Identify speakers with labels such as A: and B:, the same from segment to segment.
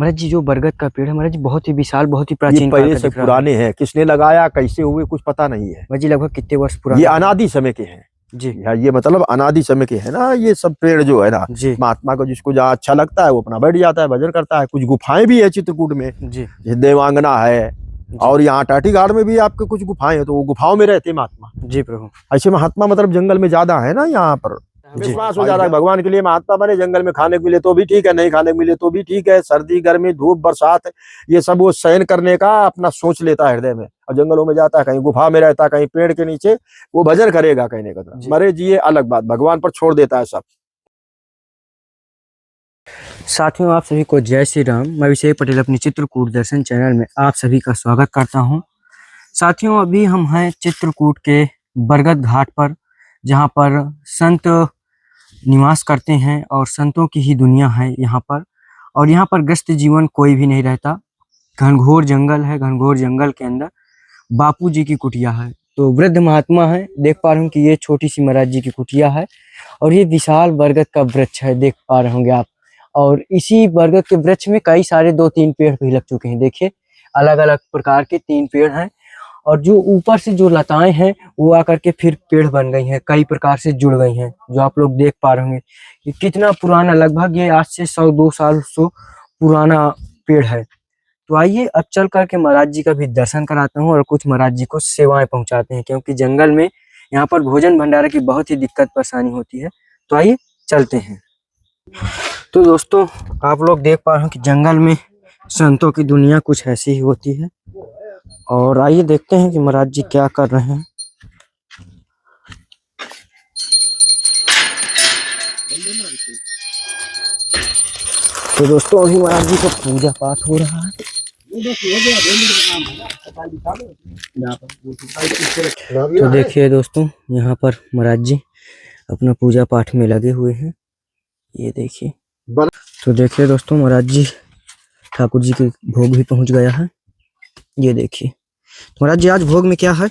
A: महाराज जी जो बरगद का पेड़ है महाराज जी बहुत ही विशाल, बहुत ही
B: ये
A: प्राचीन काल
B: पहले
A: का
B: से
A: दिख रहा है।
B: पुराने हैं, किसने लगाया कैसे हुए कुछ पता नहीं है।
A: महाराज जी लगभग कितने वर्ष
B: ये
A: पुराने?
B: अनादि समय के हैं
A: जी
B: ये मतलब अनादि समय के है ना। ये सब पेड़ जो है ना,
A: जी
B: महात्मा को जिसको जहाँ अच्छा लगता है वो अपना बैठ जाता है, भजन करता है। कुछ गुफाएं भी है चित्रकूट में,
A: जी
B: जैसे देवांगना है,
A: जी
B: और यहाँ टाटी घाट में भी आपके कुछ गुफाएं हैं, तो वो गुफाओं में रहते हैं महात्मा।
A: जी प्रभु
B: ऐसे महात्मा मतलब जंगल में ज्यादा है ना यहाँ पर।
A: जी
B: विश्वास हो जाता है भगवान के लिए महात्मा बने। जंगल में खाने को मिले तो भी ठीक है, नहीं खाने को मिले तो भी ठीक है, सर्दी गर्मी धूप बरसात ये सब वो सहन करने का अपना सोच लेता है हृदय में। और जंगलों में जाता है, कहीं गुफा में रहता है, कहीं पेड़ के नीचे, वो भजन करेगा कहने का।
A: जी।
B: मरे जिए अलग बात, भगवान पर छोड़ देता है सब।
A: साथियों आप सभी को जय श्री राम। मैं अभिषेक पटेल अपनी चित्रकूट दर्शन चैनल में आप सभी का स्वागत करता हूं। साथियों अभी हम हैं चित्रकूट के बरगद घाट पर, जहां पर संत निवास करते हैं और संतों की ही दुनिया है यहाँ पर। और यहाँ पर ग्रस्त जीवन कोई भी नहीं रहता। घनघोर जंगल है, घनघोर जंगल के अंदर बापू जी की कुटिया है। तो वृद्ध महात्मा है, देख पा रहे हो कि ये छोटी सी महाराज जी की कुटिया है और ये विशाल बरगद का वृक्ष है, देख पा रहे होंगे आप। और इसी बरगद के वृक्ष में कई सारे 2-3 पेड़ भी लग चुके हैं। देखिए अलग अलग प्रकार के 3 पेड़ हैं और जो ऊपर से जो लताएं हैं वो आकर के फिर पेड़ बन गई हैं, कई प्रकार से जुड़ गई हैं, जो आप लोग देख पा रहे होंगे। ये कितना पुराना, लगभग ये आज से 100-2 साल पुराना पेड़ है। तो आइए अब चल करके महाराज जी का भी दर्शन कराता हूँ और कुछ महाराज जी को सेवाएं पहुंचाते हैं, क्योंकि जंगल में यहाँ पर भोजन भंडारे की बहुत ही दिक्कत परेशानी होती है। तो आइए चलते हैं। तो दोस्तों आप लोग देख पा रहे हो कि जंगल में संतों की दुनिया कुछ ऐसी ही होती है। और आइए देखते हैं कि महाराज जी क्या कर रहे हैं। तो दोस्तों अभी महाराज जी का पूजा पाठ हो रहा है। तो देखिए दोस्तों यहाँ पर महाराज जी अपना पूजा पाठ में लगे हुए हैं, ये देखिए। तो देखिए दोस्तों महाराज जी ठाकुर जी के भोग भी पहुंच गया है, ये देखिए। तो महाराज जी आज भोग में क्या है?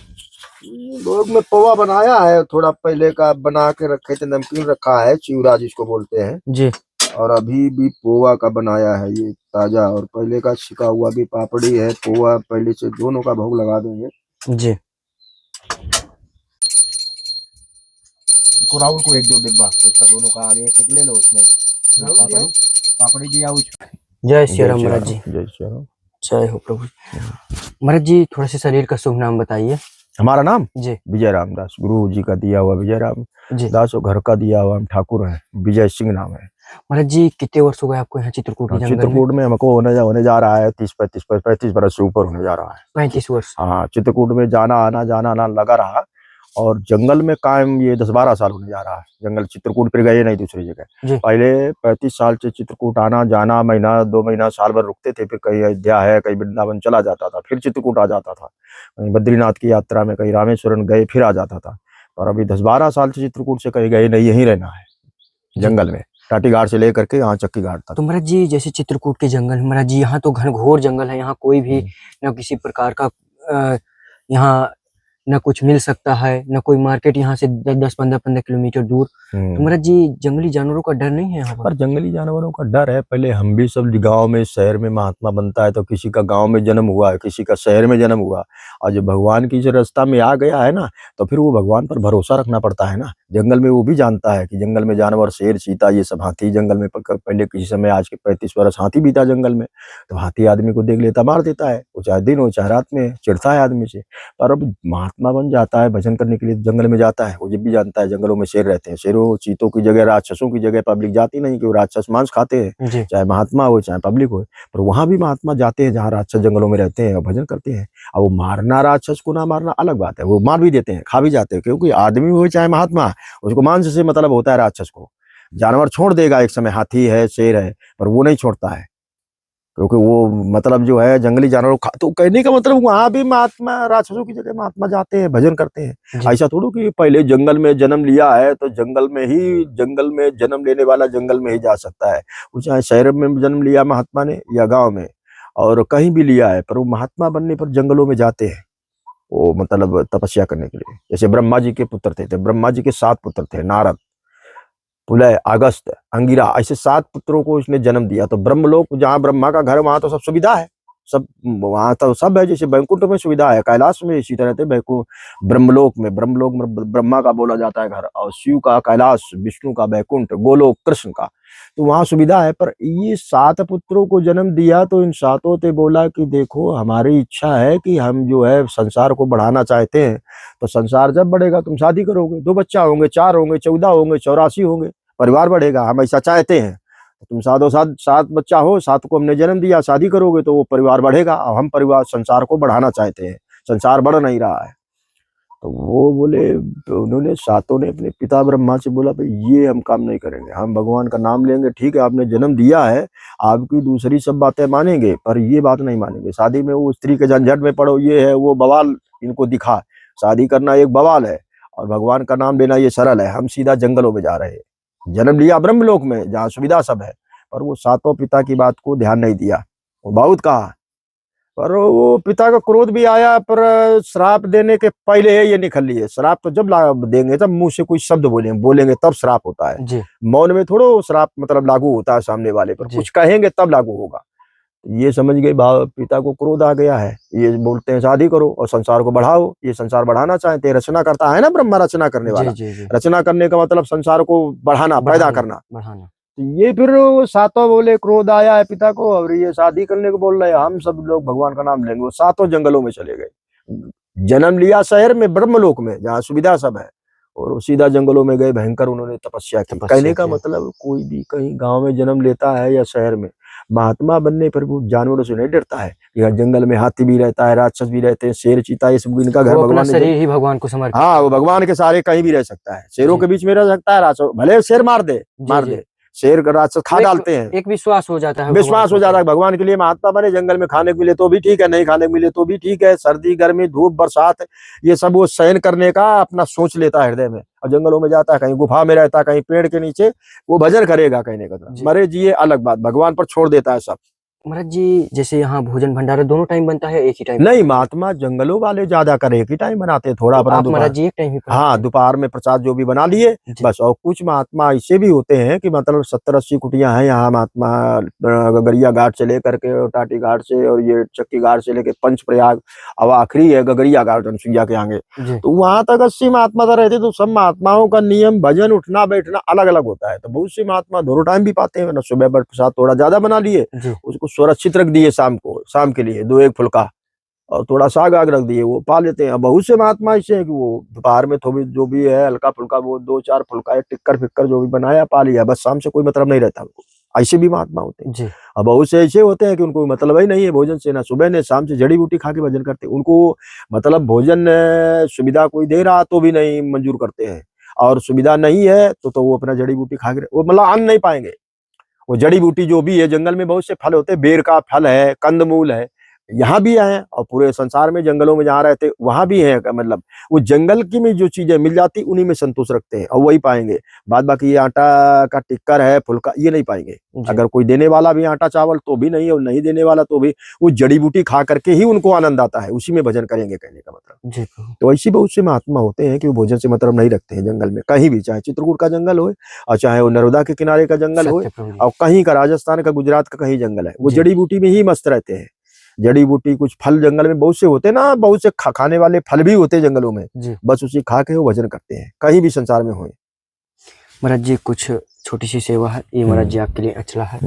B: भोग में पोहा बनाया है, थोड़ा पहले का बना के रखे थे, नमकीन रखा है, चिवड़ा जिसको बोलते हैं
A: जी।
B: और अभी भी पोहा का बनाया है ये ताजा, और पहले का छिका हुआ भी पापड़ी है, पोहा पहले से दोनों का भोग लगा देंगे
A: जी।
B: राहुल को 1-2 डिब्बा उसका दोनों का आगे एक ले लो, उसमें पापड़ी पापड़ी दिया उसमें।
A: जय श्री राम महाराज जी।
B: जय श्री राम।
A: जय हो प्रभु। महाराज जी थोड़ा सा शरीर का शुभ नाम बताइए।
B: हमारा नाम
A: जी
B: विजय रामदास, गुरु जी का दिया हुआ विजय राम
A: जी।
B: दास, और घर का दिया हुआ हम ठाकुर है, विजय सिंह नाम है।
A: महाराज जी कितने वर्ष हो गए आपको यहाँ चित्रकूट के जंगल में?
B: चित्रकूट में हमको होने जा रहा है 35 बरस से ऊपर होने जा रहा है।
A: 35 वर्ष।
B: हाँ, चित्रकूट में जाना आना लगा रहा, और जंगल में कायम ये 10-12 साल होने जा रहा है। जंगल चित्रकूट फिर गए नहीं दूसरी जगह। पहले 35 साल से चित्रकूट आना जाना, महीना 2 महीना साल भर रुकते थे, फिर कहीं अयोध्या है, कहीं वृंदावन चला जाता था, फिर चित्रकूट आ जाता था, कहीं बद्रीनाथ की यात्रा में, कहीं रामेश्वरम गए फिर आ जाता था। और अभी 10-12 साल से चित्रकूट से कहीं गए नहीं, यहीं रहना है जंगल में, टाटी घाट से लेकर के यहाँ चक्की घाट तक।
A: तो महाराज जी जैसे चित्रकूट के जंगल में महाराज जी, यहाँ तो घनघोर जंगल है, यहाँ कोई भी न किसी प्रकार का यहाँ न कुछ मिल सकता है, न कोई मार्केट यहाँ से 10-15 किलोमीटर दूर। तो महाराज जी जंगली जानवरों का डर नहीं है यहाँ पर?
B: जंगली जानवरों का डर है। पहले हम भी सब गांव में शहर में महात्मा बनता है तो किसी का गांव में जन्म हुआ है, किसी का शहर में जन्म हुआ, और जब भगवान की जो रास्ता में आ गया है ना, तो फिर वो भगवान पर भरोसा रखना पड़ता है ना। जंगल में वो भी जानता है कि जंगल में जानवर, शेर चीता ये सब, हाथी जंगल में पहले किसी समय, आज के 35 वर्ष हाथी भी था जंगल में, तो हाथी आदमी को देख लेता मार देता है, वो चाहे दिन हो चाहे रात में, चिढ़ता है आदमी से। पर अब महात्मा बन जाता है, भजन करने के लिए जंगल में जाता है, वो जब भी जानता है जंगलों में शेर रहते हैं, शेरों चीतों की जगह, राक्षसों की जगह पब्लिक जाती नहीं, कि वो राक्षस मांस खाते हैं, चाहे महात्मा हो चाहे पब्लिक हो। पर वहां भी महात्मा जाते हैं जहाँ राक्षस जंगलों में रहते हैं और भजन करते हैं। अब वो मारना, राक्षस को ना मारना अलग बात है, वो मार भी देते हैं, खा भी जाते हैं, क्योंकि आदमी हो चाहे महात्मा, उसको मांस से मतलब होता है। राक्षस को जानवर छोड़ देगा एक समय, हाथी है शेर है, पर वो नहीं छोड़ता है, क्योंकि वो मतलब जो है जंगली जानवरों का। तो कहने का मतलब वहां भी महात्मा, राक्षसों की जगह महात्मा जाते हैं, भजन करते हैं। ऐसा थोड़ा कि पहले जंगल में जन्म लिया है तो जंगल में जन्म लेने वाला जंगल में ही जा सकता है। वो चाहे शहर में जन्म लिया महात्मा ने या गांव में, और कहीं भी लिया है, पर वो महात्मा बनने पर जंगलों में जाते हैं, वो मतलब तपस्या करने के लिए। जैसे ब्रह्मा जी के पुत्र थे, ब्रह्मा जी के 7 पुत्र थे, नारद पुलह, अगस्त, अंगिरा, ऐसे 7 पुत्रों को इसने जन्म दिया। तो ब्रह्मलोक जहाँ ब्रह्मा का घर वहां तो सब सुविधा है, सब वहां तो सब है, जैसे बैकुंठ में सुविधा है, कैलाश में इसी तरह से ब्रह्मलोक में ब्रह्मा का बोला जाता है घर, और शिव का कैलाश, विष्णु का बैकुंठ, गोलोक कृष्ण का, तो वहां सुविधा है। पर ये 7 पुत्रों को जन्म दिया तो इन 7 से बोला कि देखो हमारी इच्छा है कि हम जो है संसार को बढ़ाना चाहते हैं, तो संसार जब बढ़ेगा तुम शादी करोगे, 2 बच्चा होंगे, 4 होंगे, 14 होंगे, 84 होंगे, परिवार बढ़ेगा, हम ऐसा चाहते हैं। तो तुम 7 बच्चा हो, 7 को हमने जन्म दिया, शादी करोगे तो वो परिवार बढ़ेगा, और हम परिवार संसार को बढ़ाना चाहते हैं, संसार बढ़ नहीं रहा है। तो वो बोले, तो उन्होंने 7 ने अपने पिता ब्रह्मा से बोला भाई ये हम काम नहीं करेंगे, हम भगवान का नाम लेंगे, ठीक है आपने जन्म दिया है, आपकी दूसरी सब बातें मानेंगे, पर ये बात नहीं मानेंगे, शादी में वो स्त्री के झंझट में पड़ो, ये है वो बवाल इनको दिखा, शादी करना एक बवाल है और भगवान का नाम लेना ये सरल है, हम सीधा जंगलों में जा रहे हैं। जन्म लिया ब्रह्मलोक में जहाँ सुविधा सब है, पर वो 7 पिता की बात को ध्यान नहीं दिया, वो बहुत कहा, पर वो पिता का क्रोध भी आया, पर श्राप देने के पहले ये निकल लिए, श्राप तो जब देंगे तब मुंह से कोई शब्द बोलेंगे तब श्राप होता है
A: जी
B: मौन में थोड़ो श्राप मतलब लागू होता है सामने वाले पर,
A: जी।
B: कुछ कहेंगे तब लागू होगा। ये समझ गए पिता को क्रोध आ गया है, ये बोलते हैं शादी करो और संसार को बढ़ाओ, ये संसार बढ़ाना चाहते हैं, रचना करता है ना ब्रह्मा, रचना करने
A: जी
B: वाला,
A: जी जी
B: रचना करने का मतलब संसार को बढ़ाना, पैदा करना।
A: बढ़ाना।
B: तो ये फिर वो 7 बोले, क्रोध आया है पिता को और ये शादी करने को बोल रहे हैं, हम सब लोग भगवान का नाम लेंगे। वो 7 जंगलों में चले गए, जन्म लिया शहर में ब्रह्मलोक में जहाँ सुविधा सब है, और वो सीधा जंगलों में गए, भयंकर उन्होंने तपस्या की। कहने का मतलब कोई भी कहीं गांव में जन्म लेता है या शहर में, महात्मा बनने पर वो जानवरों से नहीं डरता है। यहाँ जंगल में हाथी भी रहता है, राक्षस भी रहते हैं, शेर चीता, ये सब इनका घर भगवान ने
A: शरीर ही भगवान को समर्पित।
B: हाँ, वो भगवान के सहारे कहीं भी रह सकता है, शेरों के बीच में रह सकता है, राक्षस भले शेर मार दे, शेर राक्षस खा डालते हैं,
A: एक विश्वास हो जाता है,
B: विश्वास हो जाता है भगवान के लिए महात्मा बने। जंगल में खाने को मिले तो भी ठीक है, नहीं खाने को मिले तो भी ठीक है, सर्दी गर्मी धूप बरसात ये सब वो सहन करने का अपना सोच लेता है हृदय में, और जंगलों में जाता है, कहीं गुफा में रहता है, कहीं पेड़ के नीचे, वो भजन करेगा, कहने का मरे जिए अलग बात, भगवान पर छोड़ देता है सब।
A: महाराज जी जैसे यहाँ भोजन भंडारा दोनों टाइम बनता है, एक ही टाइम?
B: नहीं, महात्मा जंगलों वाले ज्यादा कर एक ही टाइम बनाते हैं, थोड़ा अपना
A: महाराज जी एक टाइम ही?
B: हाँ, दोपहर में प्रसाद जो भी बना लिए बस। और कुछ महात्मा ऐसे भी होते हैं कि मतलब 70-80 कुटियां हैं यहाँ, महात्मा गगरिया घाट से लेकर के टाटी घाट से और ये चक्की घाट से लेकर पंचप्रयाग, अब आखिरी है गगरिया घाट अनुसुईया के आगे, तो वहां तक 80 महात्मा तो रहते। तो सब महात्माओं का नियम भजन उठना बैठना अलग अलग होता है। तो बहुत से महात्मा दोनों टाइम भी पाते हैं, सुबह प्रसाद थोड़ा ज्यादा बना लिए, उसको सुरक्षित रख दिए, शाम के लिए 2-1 फुल्का और थोड़ा साग आग रख दिए, वो पा लेते हैं। बहुत से महात्मा ऐसे हैं कि वो दोपहर में थोड़ी जो भी है हल्का फुल्का, वो 2-4 फुल्का, एक टिक्कर फिक्कर जो भी बनाया पा लिया, बस शाम से कोई मतलब नहीं रहता उनको। ऐसे भी महात्मा होते हैं। और बहुत से ऐसे होते हैं कि उनको मतलब ही नहीं है भोजन से, ना सुबह ने शाम से जड़ी बूटी खा के भजन करते हैं। उनको मतलब भोजन सुविधा कोई दे रहा तो भी नहीं मंजूर करते हैं, और सुविधा नहीं है तो वो अपना जड़ी बूटी खा के वो मतलब अन्न नहीं पाएंगे। वो जड़ी बूटी जो भी है, जंगल में बहुत से फल होते हैं, बेर का फल है, कंदमूल है, यहाँ भी है, और पूरे संसार में जंगलों में जहाँ रहते वहां भी है। मतलब वो जंगल की में जो चीजें मिल जाती उन्हीं में संतोष रखते हैं और वही पाएंगे। बाद बाकी ये आटा का टिक्कर है, फुल्का, ये नहीं पाएंगे। अगर कोई देने वाला भी आटा चावल तो भी नहीं, और नहीं देने वाला तो भी वो जड़ी बूटी खा करके ही उनको आनंद आता है, उसी में भजन करेंगे, कहने का मतलब। तो ऐसी बहुत से महात्मा होते हैं कि वो भोजन से मतलब नहीं रखते हैं जंगल में, कहीं भी, चाहे चित्रकूट का जंगल हो और चाहे वो नर्मदा के किनारे का जंगल हो, और कहीं का राजस्थान का, गुजरात का कहीं जंगल है, वो जड़ी बूटी में ही मस्त रहते हैं। जड़ी बूटी कुछ फल जंगल में बहुत से होते हैं ना, बहुत से खाने वाले फल भी होते हैं जंगलों में, बस उसी खा के वो भजन करते हैं, कहीं भी संसार में हो।
A: महाराज जी कुछ छोटी सी सेवा है, ये महाराज जी आपके लिए अचला है,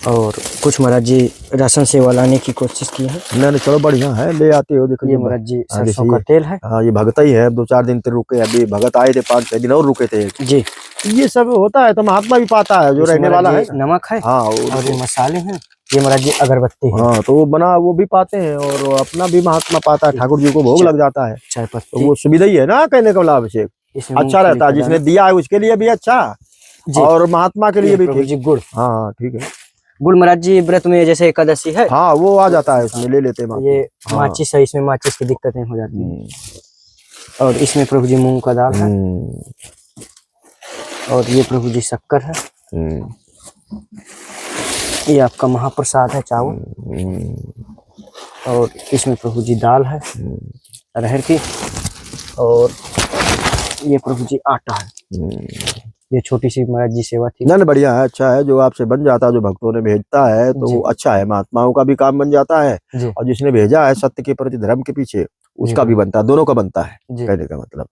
A: और कुछ महाराज जी राशन सेवा लाने की कोशिश की है।
B: नहीं चलो बढ़िया है, ले आते हो। देखो
A: ये महाराज जी सरसों का तेल है।
B: हाँ, ये भगत ही है, 2-4 दिन तक रुके, अभी भगत आए थे, 5-6 दिन और रुके थे
A: जी।
B: ये सब होता है, तो महात्मा भी पाता है जो रहने वाला है।
A: नमक है,
B: हाँ,
A: और ये मसाले हैं, ये महाराज जी अगरबत्ती है।
B: हाँ, तो वो बना वो भी पाते हैं, और अपना भी महात्मा पाता है, ठाकुर जी को भोग लग जाता है,
A: चाय पत्ती,
B: तो वो सुविधा ही है ना, कहने का मतलब अभिषेक अच्छा रहता है, जिसने दिया है उसके लिए भी अच्छा, और महात्मा के लिए भी ठीक।
A: गुड़,
B: हाँ ठीक है,
A: गुड़ महाराज जी व्रत में जैसे एकादशी है,
B: हाँ वो आ जाता है, उसमें ले लेते हैं।
A: ये माचिस है, इसमें माचिस की दिक्कतें हो जाती हैं। और इसमें प्रभु जी मूंग का दाल है, और ये प्रभु जी शक्कर है, ये आपका महाप्रसाद है चावल, और इसमें प्रभु जी दाल है अरहर की, और ये प्रभु जी आटा है। ये छोटी सी महाराज जी सेवा थी।
B: ना बढ़िया है, अच्छा है। जो आपसे बन जाता है, जो भक्तों ने भेजता है तो
A: जी।
B: वो अच्छा है, महात्माओं का भी काम बन जाता है
A: जी
B: और जिसने भेजा है सत्य के प्रति, धर्म के पीछे, उसका भी बनता है, दोनों का बनता है।
A: जी
B: कहने का मतलब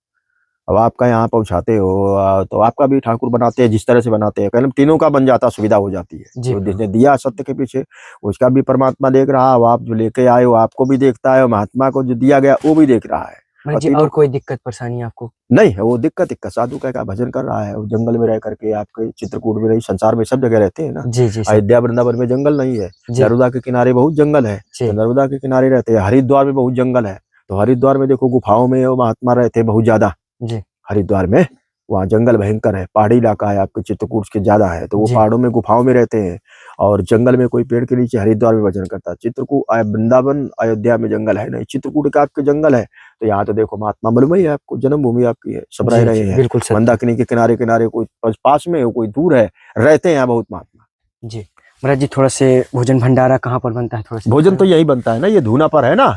B: अब आपका यहाँ पहुंचाते हो तो आपका भी ठाकुर बनाते हैं, जिस तरह से बनाते हैं कहने तीनों का बन जाता, सुविधा हो जाती है।
A: जी
B: तो जिसने दिया सत्य के पीछे उसका भी परमात्मा देख रहा है, आप जो लेके आए हो आपको भी देखता है, महात्मा को जो दिया गया वो भी देख रहा है।
A: महाराज जी, और कोई दिक्कत परेशानी आपको?
B: नहीं है वो दिक्कत साधु का भजन कर रहा है, वो जंगल में रह करके, आपके चित्रकूट में नहीं, संसार में सब जगह रहते हैं ना।
A: जी जी सर।
B: अयोध्या वृंदावन में जंगल नहीं है,
A: जी
B: नर्मदा के किनारे बहुत जंगल है,
A: जी
B: तो नर्मदा के किनारे रहते हैं। हरिद्वार में बहुत जंगल है, तो हरिद्वार में देखो गुफाओं में वो महात्मा रहते हैं बहुत ज्यादा।
A: जी
B: हरिद्वार में वहाँ जंगल भयंकर है, पहाड़ी इलाका है, आपके चित्रकूट के ज्यादा है, तो वो
A: जी
B: पहाड़ों में गुफाओं में रहते हैं और जंगल में कोई पेड़ के नीचे हरिद्वार में भजन करता है। चित्रकूट वृंदावन अयोध्या में जंगल है नहीं, चित्रकूट का आपके जंगल है। तो यहाँ तो देखो महात्मा मालूम ही है आपको, जन्मभूमि आपकी है, सब रह
A: जी
B: रहे
A: जी,
B: हैं
A: बिल्कुल सर।
B: मंदाकिनी के किनारे किनारे, कोई पास में हो कोई दूर है, रहते हैं यहाँ बहुत महात्मा।
A: जी महाराज जी, थोड़ा से भोजन भंडारा कहाँ पर बनता है? थोड़ा से
B: भोजन तो यही बनता है ना, ये धूना पर है ना,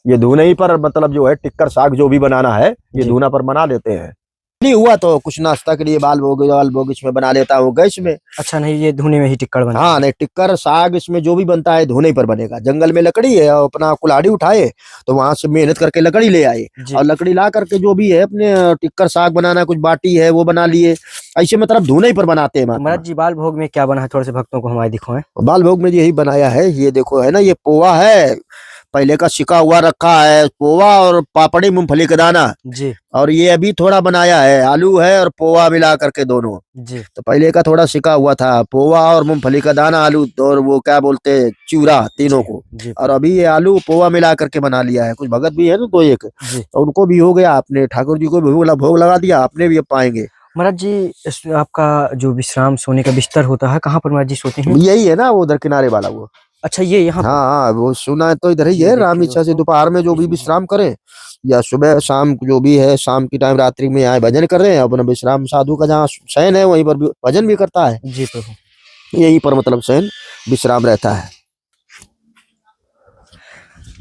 B: ये धूने ही पर मतलब जो है टिक्कर साग जो भी बनाना है ये
A: जी।
B: धूना पर बना लेते हैं। नहीं हुआ तो कुछ नाश्ता के लिए बाल भोग इसमें बना लेता हूँ गैस में।
A: अच्छा, नहीं ये धुने में ही टिक्कड़ बनता
B: हाँ
A: है?
B: नहीं, टिक्कर साग इसमें जो भी बनता है धुने पर बनेगा। जंगल में लकड़ी है और अपना कुल्हाड़ी उठाए तो वहां से मेहनत करके लकड़ी ले आए
A: जी
B: और लकड़ी ला करके जो भी है अपने टिक्कर साग बनाना, कुछ बाटी है वो बना लिए, ऐसे मतलब धुने ही पर बनाते हैं
A: तो
B: महात्मा।
A: महाराज जी, बाल भोग में क्या बना है? थोड़ा से भक्तों को हमारे दिखाएं।
B: बाल भोग में यही बनाया है, ये देखो है ना, ये पोहा है, पहले का सिका हुआ रखा है, पोहा और पापड़ी मूंगफली का दाना,
A: जी
B: और ये अभी थोड़ा बनाया है, आलू है और पोहा मिला करके दोनों।
A: जी
B: तो पहले का थोड़ा सिका हुआ था, पोहा और मूंगफली का दाना, आलू और वो क्या बोलते हैं चूरा, तीनों को।
A: जी
B: और अभी ये आलू पोहा मिला करके बना लिया है। कुछ भगत भी है ना दो एक,
A: जी।
B: तो उनको भी हो गया, आपने ठाकुर जी को भी भोग लगा दिया, आपने भी अब पाएंगे।
A: महाराज जी, आपका जो विश्राम सोने का बिस्तर होता है कहाँ पर महाराज जी सोते हैं?
B: यही है ना वो उधर किनारे वाला वो।
A: अच्छा, ये यहाँ पर?
B: हाँ हाँ, वो सुना है तो इधर ही
A: ये
B: है।
A: देखिए
B: राम इच्छा से
A: दोस्तों,
B: दोपहर में जो भी विश्राम करें या सुबह शाम जो भी है, शाम की टाइम रात्रि में आए भजन कर रहे हैं, अपना विश्राम साधु का जहाँ शयन है वहीं पर भजन भी करता है।
A: जी प्रभु।
B: यहीं पर मतलब शयन विश्राम रहता है।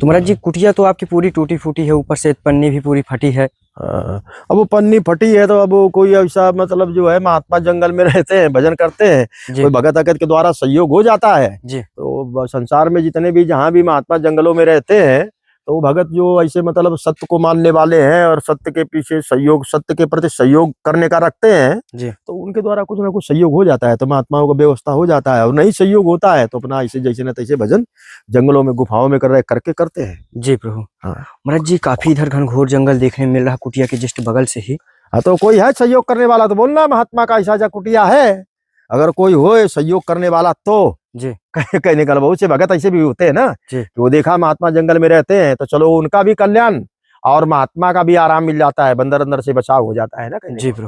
A: तो महाराज जी, कुटिया तो आपकी पूरी टूटी फूटी है, ऊपर से पन्नी भी पूरी फटी है।
B: हाँ, अब वो पन्नी फटी है तो अब वो कोई ऐसा मतलब जो है, महात्मा जंगल में रहते हैं, भजन करते हैं,
A: जी
B: कोई भगत अगत के द्वारा सहयोग हो जाता है।
A: जी
B: तो संसार में जितने भी जहाँ भी महात्मा जंगलों में रहते हैं, तो वो भगत जो ऐसे मतलब सत्य को मानने वाले हैं और सत्य के पीछे सहयोग, सत्य के प्रति सहयोग करने का रखते हैं,
A: जी
B: तो उनके द्वारा कुछ ना कुछ सहयोग हो जाता है, तो महात्माओं का व्यवस्था हो जाता है। और नहीं सहयोग होता है तो अपना ऐसे जैसे न तैसे भजन जंगलों में गुफाओं में करके करते हैं।
A: जी प्रभु।
B: हाँ
A: महाराज जी, काफी इधर घनघोर जंगल देखने में मिल रहा, कुटिया के जस्ट बगल से ही।
B: हाँ, तो कोई है सहयोग करने वाला तो बोलना, महात्मा का ऐसा कुटिया है, अगर कोई हो सहयोग करने वाला तो।
A: जी
B: कहने का बहुत से भगत ऐसे भी होते हैं ना
A: जी
B: कि वो देखा महात्मा जंगल में रहते हैं तो चलो उनका भी कल्याण और महात्मा का भी आराम मिल जाता है, बंदर अंदर से बचाव हो जाता है ना। कहने
A: जी
B: का
A: प्रभु।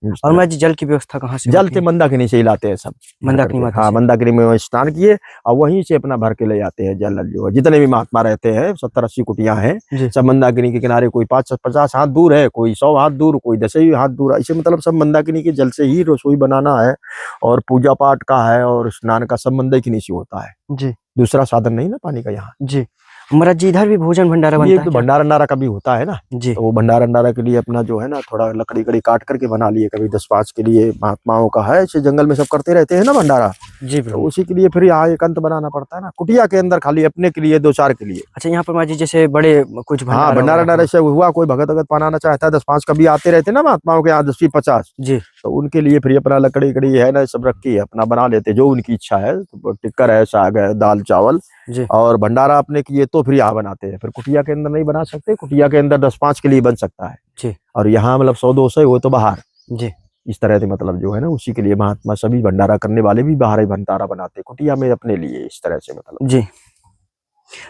B: मतलब।
A: और महाराज जी, जल की व्यवस्था कहाँ से
B: जल
A: होती
B: के
A: है?
B: मंदाकिनी से ही लाते हैं सब,
A: मंदाकिनी माता
B: हाँ
A: से?
B: मंदाकिनी में वहीं स्नान किए और वहीं से अपना भर के ले जाते हैं जल। जो जितने भी महात्मा रहते हैं 70-80 कुटियां हैं,
A: जी
B: सब मंदाकिनी के किनारे, कोई 550 हाथ दूर है, कोई 100 हाथ दूर, कोई 10 ही हाथ दूर, ऐसे मतलब सब मंदाकिनी के जल से ही रसोई बनाना है और पूजा पाठ का है और स्नान का सब मंदाकिनी से होता है।
A: जी
B: दूसरा साधन नहीं ना पानी का यहाँ।
A: जी। महाराज जी, इधर भी भोजन भंडारा
B: ये
A: बनता
B: तो
A: है क्या?
B: भंडारा अंडारा का भी होता है ना,
A: जी
B: तो वो भंडारा अंडारा के लिए अपना जो है ना थोड़ा लकड़ी काट करके बना लिए, कभी 10-5 के लिए महात्माओं का है, ऐसे जंगल में सब करते रहते हैं ना भंडारा,
A: जी
B: तो
A: प्रभु।
B: उसी के लिए फिर यहाँ एकांत बनाना पड़ता है ना, कुटिया के अंदर खाली अपने के लिए 2-4 के लिए।
A: अच्छा, यहाँ पर महाराज जी जैसे बड़े कुछ
B: हाँ
A: भंडारा
B: भंडारा
A: वगैरह
B: अंडारा से हुआ, कोई भगत अगत बनाना चाहता है 10-5 कभी आते रहते हैं ना महात्माओं के यहाँ 10-50,
A: जी
B: तो उनके लिए फिर अपना लकड़ी है ना सब रखी है, अपना बना लेते जो उनकी इच्छा है। तो टिक्कर है, साग है, दाल चावल
A: जी
B: और भंडारा अपने किए तो फिर यहाँ बनाते हैं। फिर कुटिया के अंदर नहीं बना सकते, कुटिया के अंदर 10-5 के लिए बन सकता है
A: जी
B: और यहाँ मतलब 100-200 हो तो बाहर।
A: जी।
B: इस तरह से मतलब जो है ना उसी के लिए महात्मा सभी भंडारा करने वाले भी बाहर ही भंडारा बनाते हैं, कुटिया में अपने लिए इस तरह से मतलब।
A: जी।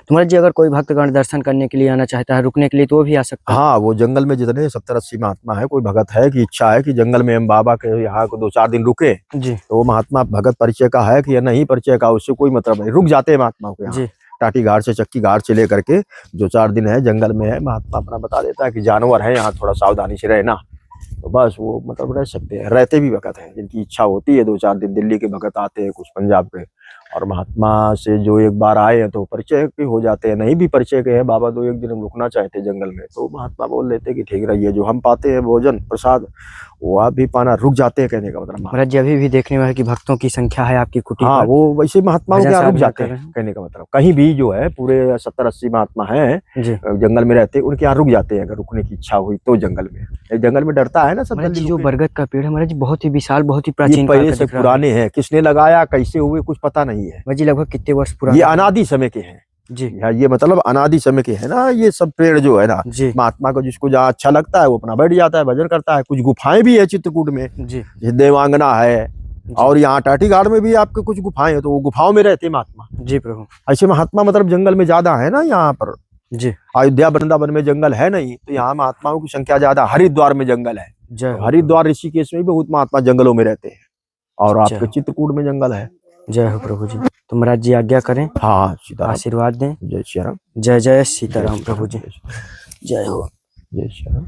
A: तो महाराज जी, अगर कोई भक्तगण दर्शन करने के लिए आना चाहता है, रुकने के लिए, तो वो भी आ सकता है?
B: हाँ, वो जंगल में जितने 70-80 महात्मा है, कोई भगत है कि इच्छा है कि जंगल में हम बाबा के यहाँ को 2-4 दिन रुके,
A: जी
B: तो वो महात्मा भगत परिचय का है कि या नहीं परिचय का, उससे कोई मतलब नहीं, रुक जाते हैं महात्माओं के यहाँ।
A: जी
B: टाटी घाट से चक्की घाट से लेकर के जो 4 दिन है जंगल में है, महात्मा अपना बता देता है कि जानवर है यहाँ, थोड़ा सावधानी से रहना, तो बस वो मतलब रह सकते हैं। रहते भी भगत हैं जिनकी इच्छा होती है 2-4 दिन, दिल्ली के भगत आते हैं, कुछ पंजाब के, और महात्मा से जो एक बार आए हैं तो परिचय के हो जाते हैं, नहीं भी परिचय के हैं, बाबा 2-1 दिन हम रुकना चाहते हैं जंगल में, तो महात्मा बोल देते हैं कि ठीक रहिए, जो हम पाते हैं भोजन प्रसाद वो आप भी पाना, रुक जाते हैं, कहने का मतलब।
A: महाराज जी अभी भी देखने में है कि भक्तों की संख्या है आपकी कुटी
B: हाँ,
A: पर।
B: वो वैसे महात्माओं
A: भजन
B: के यहाँ रुक
A: साधना
B: जाते
A: कर रहे
B: हैं,
A: हैं।
B: कहने का मतलब। कहीं भी जो है पूरे 70-80 महात्मा हैं
A: जी
B: जंगल में रहते, उनके यहाँ रुक जाते हैं, अगर रुकने की इच्छा हुई तो जंगल में। ये जंगल में डरता है ना सब,
A: महाराज
B: जल्दी
A: जी जो
B: रुके।
A: बरगद का पेड़ है महाराज जी बहुत ही विशाल, बहुत ही
B: ये
A: प्राचीन काल
B: पहले
A: का
B: से
A: दिख रहा है।
B: पुराने हैं, किसने लगाया कैसे हुए कुछ पता नहीं है,
A: महाराज जी लगभग कितने वर्ष
B: ये
A: पुराने?
B: अनादि समय के हैं।
A: जी
B: ये मतलब अनादि समय के है ना, ये सब पेड़ जो है ना,
A: जी
B: महात्मा को जिसको जहाँ अच्छा लगता है वो अपना बैठ जाता है, भजन करता है। कुछ गुफाएं भी है चित्रकूट में,
A: जी
B: जैसे देवांगना है,
A: जी।
B: और यहाँ टाटी घाट में भी आपके कुछ गुफाएं हैं, तो वो गुफाओं में रहते हैं महात्मा।
A: जी प्रभु।
B: ऐसे महात्मा मतलब जंगल में ज्यादा है ना यहाँ पर।
A: जी
B: अयोध्या वृंदावन में जंगल है नहीं, तो यहाँ महात्माओं की संख्या ज्यादा। हरिद्वार में जंगल है,
A: जय
B: तो
A: हो
B: हरिद्वार ऋषिकेश में भी बहुत महात्मा जंगलों में रहते हैं, और
A: जय
B: आपके
A: हो।
B: चित्रकूट में जंगल है।
A: जय हो प्रभु जी। तो महाराज जी आज्ञा करें,
B: हाँ, सीताराम,
A: आशीर्वाद दें।
B: जय श्री राम,
A: जय जय सीताराम प्रभु जी।
B: जय
A: जय हो।
B: श्री राम।